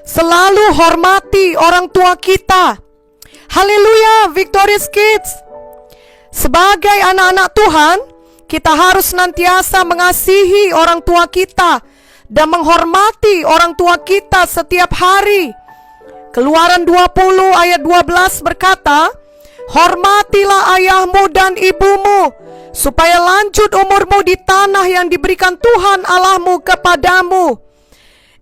Selalu hormati orang tua kita. Haleluya, Victorious Kids. Sebagai anak-anak Tuhan, kita harus senantiasa mengasihi orang tua kita dan menghormati orang tua kita setiap hari. Keluaran 20 ayat 12 berkata, "Hormatilah ayahmu dan ibumu, supaya lanjut umurmu di tanah yang diberikan Tuhan Allahmu kepadamu."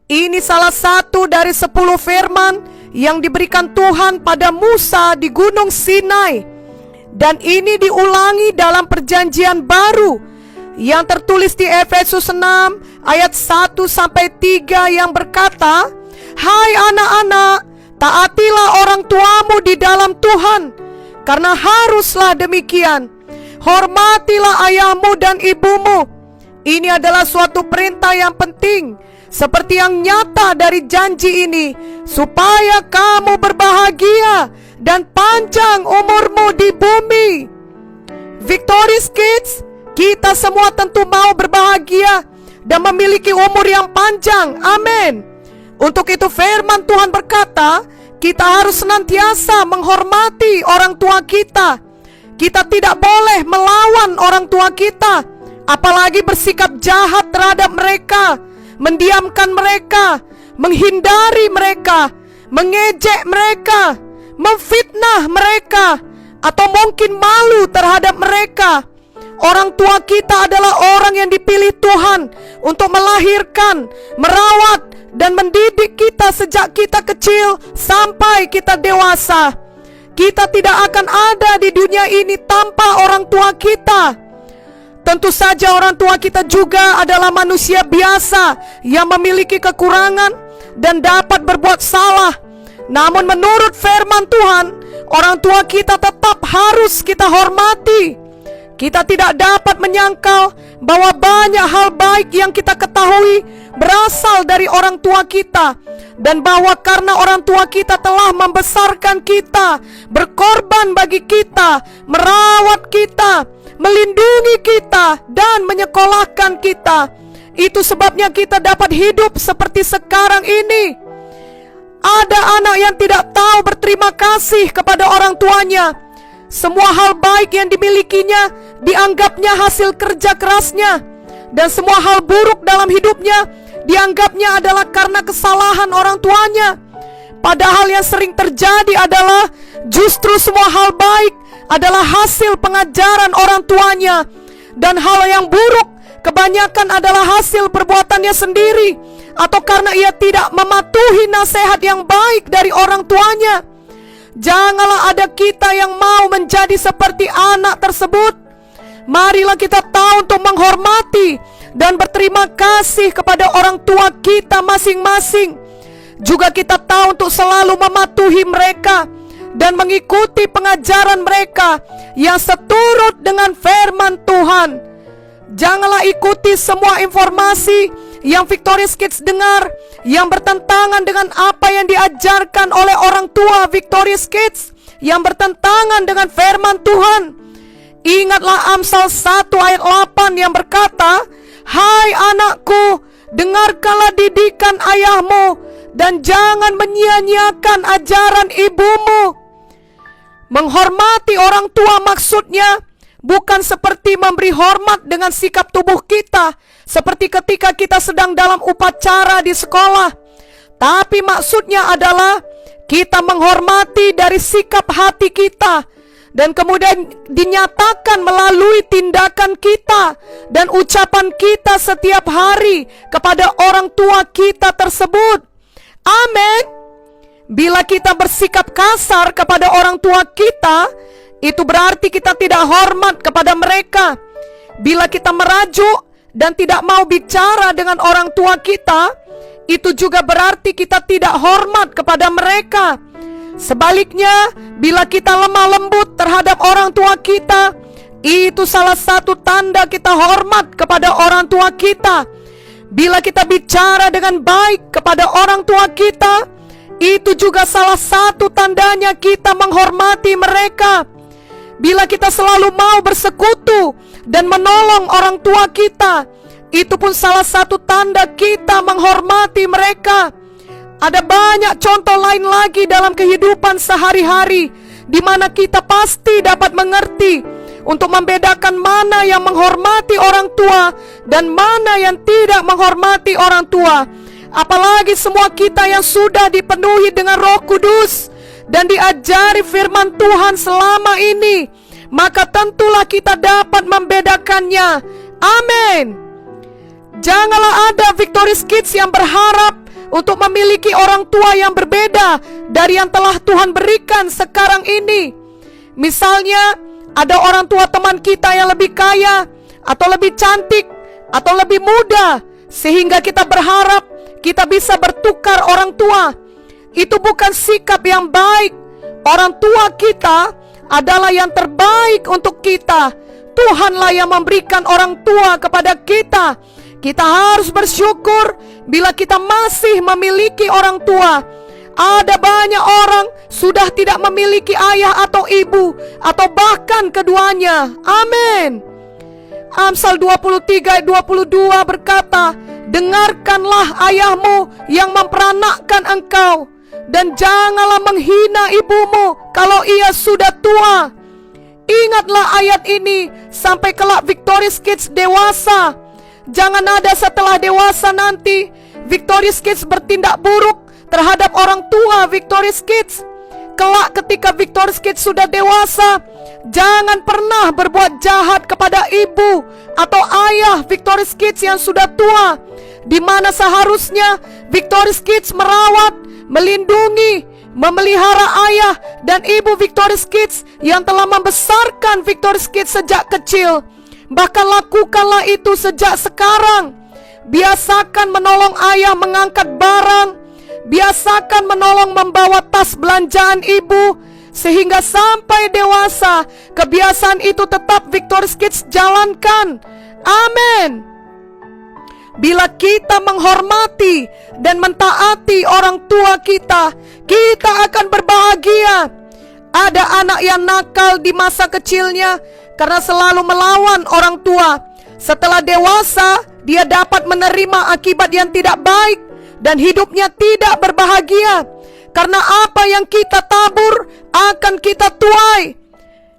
Ini salah satu dari 10 firman yang diberikan Tuhan pada Musa di Gunung Sinai. Dan ini diulangi dalam perjanjian baru yang tertulis di Efesus 6 ayat 1-3 yang berkata, "Hai anak-anak, taatilah orang tuamu di dalam Tuhan, karena haruslah demikian. Hormatilah ayahmu dan ibumu." Ini adalah suatu perintah yang penting, seperti yang nyata dari janji ini, supaya kamu berbahagia dan panjang umurmu di bumi. Victorious Kids, kita semua tentu mau berbahagia dan memiliki umur yang panjang. Amin. Untuk itu firman Tuhan berkata, kita harus senantiasa menghormati orang tua kita. Kita tidak boleh melawan orang tua kita, apalagi bersikap jahat terhadap mereka, mendiamkan mereka, menghindari mereka, mengejek mereka, memfitnah mereka, atau mungkin malu terhadap mereka. Orang tua kita adalah orang yang dipilih Tuhan untuk melahirkan, merawat, dan mendidik kita sejak kita kecil sampai kita dewasa. Kita tidak akan ada di dunia ini tanpa orang tua kita. Tentu saja orang tua kita juga adalah manusia biasa yang memiliki kekurangan dan dapat berbuat salah. Namun menurut firman Tuhan, orang tua kita tetap harus kita hormati. Kita tidak dapat menyangkal bahwa banyak hal baik yang kita ketahui berasal dari orang tua kita, dan bahwa karena orang tua kita telah membesarkan kita, berkorban bagi kita, merawat kita, melindungi kita, dan menyekolahkan kita. Itu sebabnya kita dapat hidup seperti sekarang ini. Ada anak yang tidak tahu berterima kasih kepada orang tuanya. Semua hal baik yang dimilikinya dianggapnya hasil kerja kerasnya, dan semua hal buruk dalam hidupnya dianggapnya adalah karena kesalahan orang tuanya. Padahal yang sering terjadi adalah justru semua hal baik adalah hasil pengajaran orang tuanya, dan hal yang buruk kebanyakan adalah hasil perbuatannya sendiri, atau karena ia tidak mematuhi nasihat yang baik dari orang tuanya. Janganlah ada kita yang mau menjadi seperti anak tersebut. Marilah kita tahu untuk menghormati dan berterima kasih kepada orang tua kita masing-masing. Juga kita tahu untuk selalu mematuhi mereka dan mengikuti pengajaran mereka yang seturut dengan firman Tuhan. Janganlah ikuti semua informasi yang Victorious Kids dengar yang bertentangan dengan apa yang diajarkan oleh orang tua Victorious Kids, yang bertentangan dengan firman Tuhan. Ingatlah Amsal 1 ayat 8 yang berkata, "Hai anakku, dengarkanlah didikan ayahmu, dan jangan menyia-nyiakan ajaran ibumu." Menghormati orang tua maksudnya bukan seperti memberi hormat dengan sikap tubuh kita, seperti ketika kita sedang dalam upacara di sekolah. Tapi maksudnya adalah kita menghormati dari sikap hati kita, dan kemudian dinyatakan melalui tindakan kita dan ucapan kita setiap hari kepada orang tua kita tersebut. Amin. Bila kita bersikap kasar kepada orang tua kita, itu berarti kita tidak hormat kepada mereka. Bila kita merajuk dan tidak mau bicara dengan orang tua kita, itu juga berarti kita tidak hormat kepada mereka. Sebaliknya, bila kita lemah lembut terhadap orang tua kita, itu salah satu tanda kita hormat kepada orang tua kita. Bila kita bicara dengan baik kepada orang tua kita, itu juga salah satu tandanya kita menghormati mereka. Bila kita selalu mau bersekutu dan menolong orang tua kita, itu pun salah satu tanda kita menghormati mereka. Ada banyak contoh lain lagi dalam kehidupan sehari-hari di mana kita pasti dapat mengerti untuk membedakan mana yang menghormati orang tua dan mana yang tidak menghormati orang tua. Apalagi semua kita yang sudah dipenuhi dengan Roh Kudus dan diajari firman Tuhan selama ini, maka tentulah kita dapat membedakannya. Amin. Janganlah ada Victoris Kids yang berharap untuk memiliki orang tua yang berbeda dari yang telah Tuhan berikan sekarang ini. Misalnya, ada orang tua teman kita yang lebih kaya, atau lebih cantik, atau lebih muda, sehingga kita berharap kita bisa bertukar orang tua. Itu bukan sikap yang baik. Orang tua kita adalah yang terbaik untuk kita. Tuhanlah yang memberikan orang tua kepada kita. Kita harus bersyukur bila kita masih memiliki orang tua. Ada banyak orang sudah tidak memiliki ayah atau ibu, atau bahkan keduanya. Amin. Amsal 23 ayat 22 berkata, dengarkanlah ayahmu yang memperanakkan engkau, dan janganlah menghina ibumu kalau ia sudah tua. Ingatlah ayat ini sampai kelak Victoris Kids dewasa. Jangan ada setelah dewasa nanti Victoris Kids bertindak buruk terhadap orang tua Victoris Kids. Kelak ketika Victoris Kids sudah dewasa, jangan pernah berbuat jahat kepada ibu atau ayah Victoris Kids yang sudah tua, di mana seharusnya Victoris Kids merawat, melindungi, memelihara ayah dan ibu Victoris Kids yang telah membesarkan Victoris Kids sejak kecil. Bahkan lakukanlah itu sejak sekarang. Biasakan menolong ayah mengangkat barang, biasakan menolong membawa tas belanjaan ibu, sehingga sampai dewasa kebiasaan itu tetap Victoris Kids jalankan. Amin. Bila kita menghormati dan mentaati orang tua kita, kita akan berbahagia. Ada anak yang nakal di masa kecilnya karena selalu melawan orang tua. Setelah dewasa, dia dapat menerima akibat yang tidak baik dan hidupnya tidak berbahagia. Karena apa yang kita tabur akan kita tuai.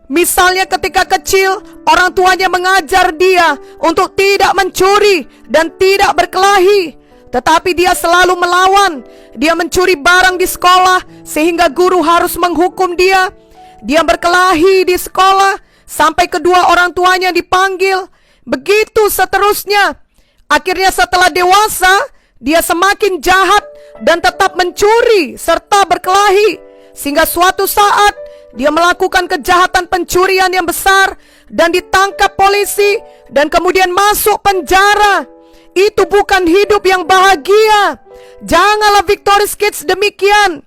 Misalnya ketika kecil, orang tuanya mengajar dia untuk tidak mencuri dan tidak berkelahi, tetapi dia selalu melawan. Dia mencuri barang di sekolah sehingga guru harus menghukum dia. Dia berkelahi di sekolah sampai kedua orang tuanya dipanggil. Begitu seterusnya. Akhirnya setelah dewasa, dia semakin jahat dan tetap mencuri serta berkelahi, sehingga suatu saat dia melakukan kejahatan pencurian yang besar dan ditangkap polisi dan kemudian masuk penjara. Itu bukan hidup yang bahagia. Janganlah Victoris Kids demikian.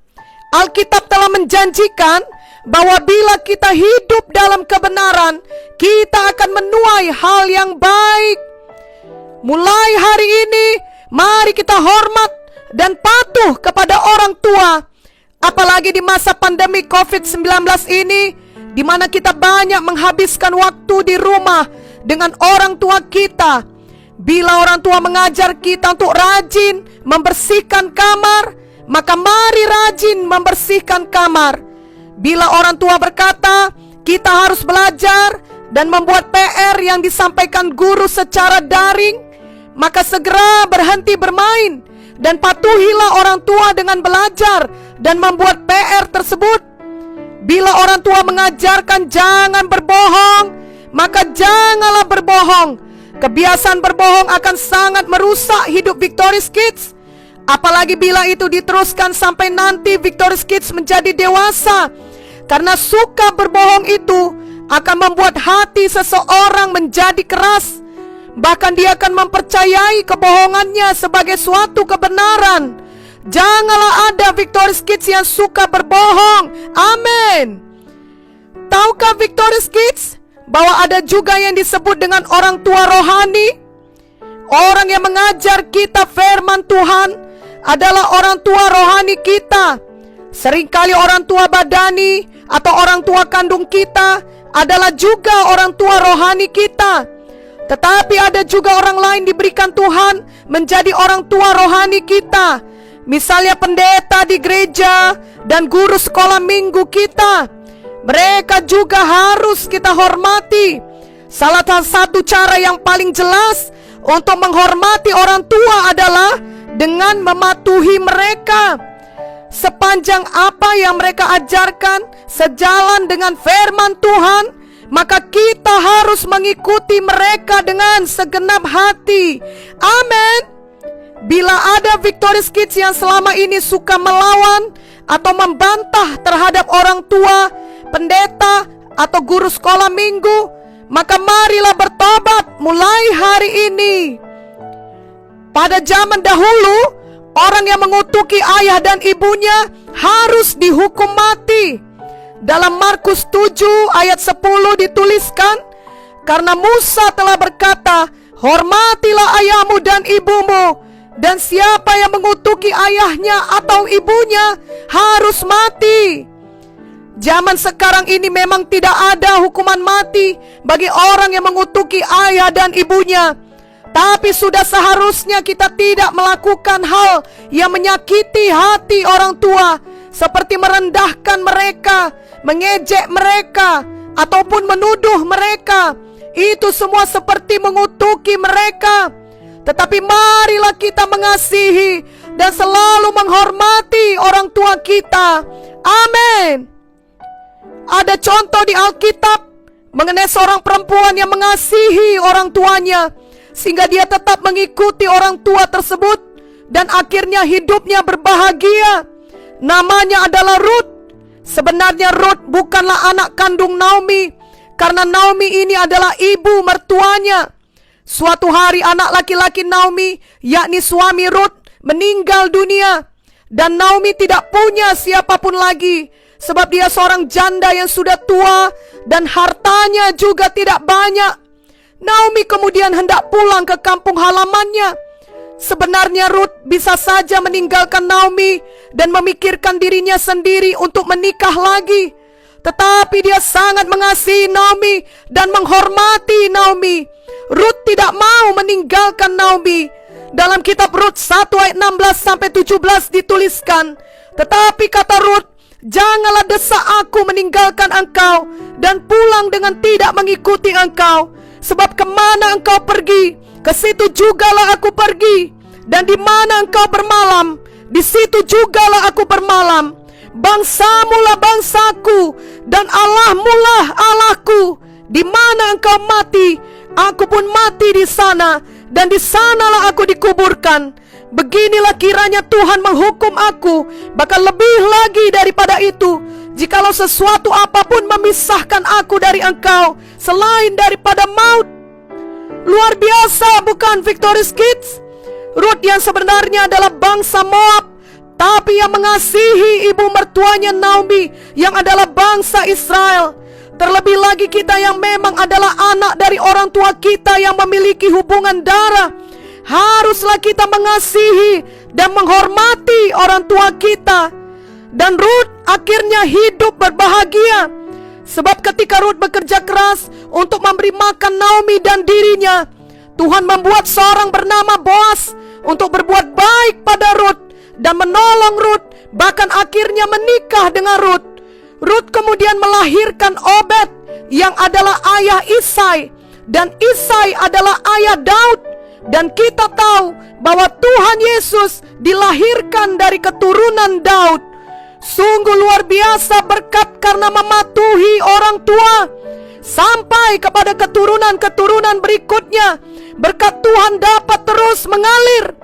Alkitab telah menjanjikan bahwa bila kita hidup dalam kebenaran, kita akan menuai hal yang baik. Mulai hari ini, mari kita hormat dan patuh kepada orang tua. Apalagi di masa pandemi COVID-19 ini, di mana kita banyak menghabiskan waktu di rumah dengan orang tua kita. Bila orang tua mengajar kita untuk rajin membersihkan kamar, maka mari rajin membersihkan kamar. Bila orang tua berkata, kita harus belajar dan membuat PR yang disampaikan guru secara daring, maka segera berhenti bermain dan patuhilah orang tua dengan belajar dan membuat PR tersebut. Bila orang tua mengajarkan jangan berbohong, maka janganlah berbohong. Kebiasaan berbohong akan sangat merusak hidup Victoris Kids. Apalagi bila itu diteruskan sampai nanti Victoris Kids menjadi dewasa. Karena suka berbohong itu akan membuat hati seseorang menjadi keras. Bahkan dia akan mempercayai kebohongannya sebagai suatu kebenaran. Janganlah ada Victoris Kids yang suka berbohong. Amin. Tahukah Victoris Kids bahwa ada juga yang disebut dengan orang tua rohani? Orang yang mengajar kita firman Tuhan adalah orang tua rohani kita. Seringkali orang tua badani atau orang tua kandung kita adalah juga orang tua rohani kita. Tetapi ada juga orang lain diberikan Tuhan menjadi orang tua rohani kita. Misalnya pendeta di gereja dan guru sekolah minggu kita, mereka juga harus kita hormati. Salah satu cara yang paling jelas untuk menghormati orang tua adalah dengan mematuhi mereka. Sepanjang apa yang mereka ajarkan sejalan dengan firman Tuhan, maka kita harus mengikuti mereka dengan segenap hati. Amin. Bila ada Victorious Kids yang selama ini suka melawan atau membantah terhadap orang tua, pendeta, atau guru sekolah minggu, maka marilah bertobat mulai hari ini. Pada zaman dahulu, orang yang mengutuki ayah dan ibunya harus dihukum mati. Dalam Markus 7 ayat 10 dituliskan, karena Musa telah berkata, hormatilah ayahmu dan ibumu, dan siapa yang mengutuki ayahnya atau ibunya harus mati. Zaman sekarang ini memang tidak ada hukuman mati bagi orang yang mengutuki ayah dan ibunya. Tapi sudah seharusnya kita tidak melakukan hal yang menyakiti hati orang tua, seperti merendahkan mereka, mengejek mereka, ataupun menuduh mereka. Itu semua seperti mengutuki mereka. Tetapi marilah kita mengasihi dan selalu menghormati orang tua kita. Amin. Ada contoh di Alkitab mengenai seorang perempuan yang mengasihi orang tuanya, sehingga dia tetap mengikuti orang tua tersebut dan akhirnya hidupnya berbahagia. Namanya adalah Ruth. Sebenarnya Ruth bukanlah anak kandung Naomi, karena Naomi ini adalah ibu mertuanya. Suatu hari anak laki-laki Naomi, yakni suami Ruth, meninggal dunia, dan Naomi tidak punya siapapun lagi, sebab dia seorang janda yang sudah tua dan hartanya juga tidak banyak. Naomi kemudian hendak pulang ke kampung halamannya. Sebenarnya Ruth bisa saja meninggalkan Naomi dan memikirkan dirinya sendiri untuk menikah lagi. Tetapi dia sangat mengasihi Naomi dan menghormati Naomi. Ruth tidak mau meninggalkan Naomi. Dalam kitab Rut 1 ayat 16-17 dituliskan, tetapi kata Ruth, janganlah desak aku meninggalkan engkau dan pulang dengan tidak mengikuti engkau. Sebab kemana engkau pergi, ke situ jugalah aku pergi. Dan di mana engkau bermalam, di situ jugalah aku bermalam. Bangsamulah bangsaku, dan Allahmulah Allahku. Di mana engkau mati, aku pun mati di sana, dan di sanalah aku dikuburkan. Beginilah kiranya Tuhan menghukum aku, bahkan lebih lagi daripada itu, jikalau sesuatu apapun memisahkan aku dari engkau, selain daripada maut. Luar biasa, bukan Victorious Kids? Ruth yang sebenarnya adalah bangsa Moab, tapi yang mengasihi ibu mertuanya Naomi yang adalah bangsa Israel. Terlebih lagi kita yang memang adalah anak dari orang tua kita yang memiliki hubungan darah, haruslah kita mengasihi dan menghormati orang tua kita. Dan Ruth akhirnya hidup berbahagia, sebab ketika Ruth bekerja keras untuk memberi makan Naomi dan dirinya, Tuhan membuat seorang bernama Boaz untuk berbuat baik pada Ruth dan menolong Ruth, bahkan akhirnya menikah dengan Ruth. Ruth kemudian melahirkan Obed yang adalah ayah Isai, dan Isai adalah ayah Daud. Dan kita tahu bahwa Tuhan Yesus dilahirkan dari keturunan Daud. Sungguh luar biasa berkat karena mematuhi orang tua. Sampai kepada keturunan-keturunan berikutnya, berkat Tuhan dapat terus mengalir.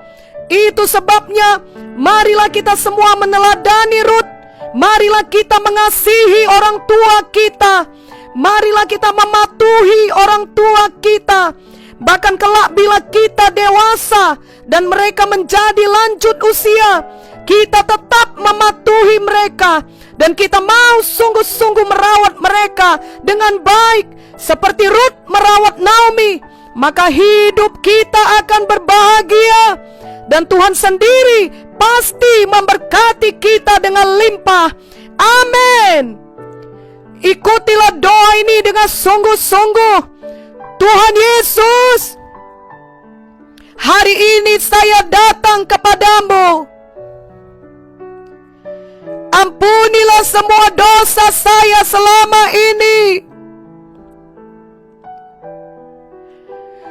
Itu sebabnya marilah kita semua meneladani Ruth. Marilah kita mengasihi orang tua kita. Marilah kita mematuhi orang tua kita. Bahkan kelak bila kita dewasa dan mereka menjadi lanjut usia, kita tetap mematuhi mereka, dan kita mau sungguh-sungguh merawat mereka dengan baik seperti Ruth merawat Naomi. Maka hidup kita akan berbahagia, dan Tuhan sendiri pasti memberkati kita dengan limpah. Amin. Ikutilah doa ini dengan sungguh-sungguh. Tuhan Yesus, hari ini saya datang kepadamu. Ampunilah semua dosa saya selama ini.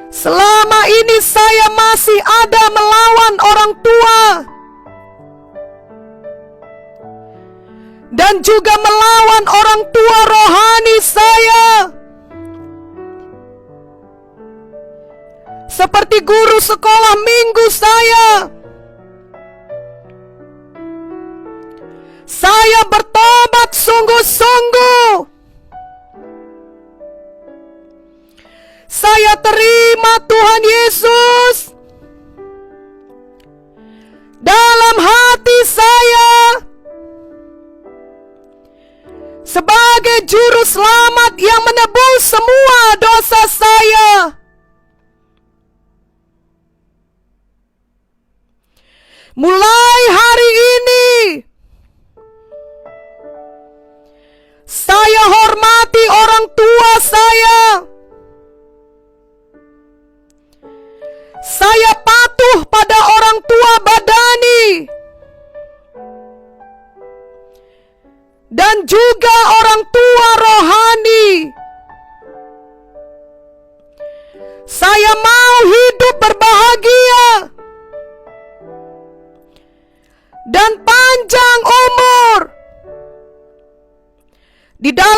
Selama ini saya masih ada melawan orang tua dan juga melawan orang tua rohani saya, seperti guru sekolah minggu saya. Saya bertobat sungguh-sungguh. Saya terima Tuhan Yesus dalam hati saya sebagai juru selamat yang menebus semua dosa saya. Mulai hari ini, saya hormati orang tua saya. Saya patuh pada orang tua badani dan juga orang tua rohani. Saya mau hidup berbahagia dan panjang umur di dalam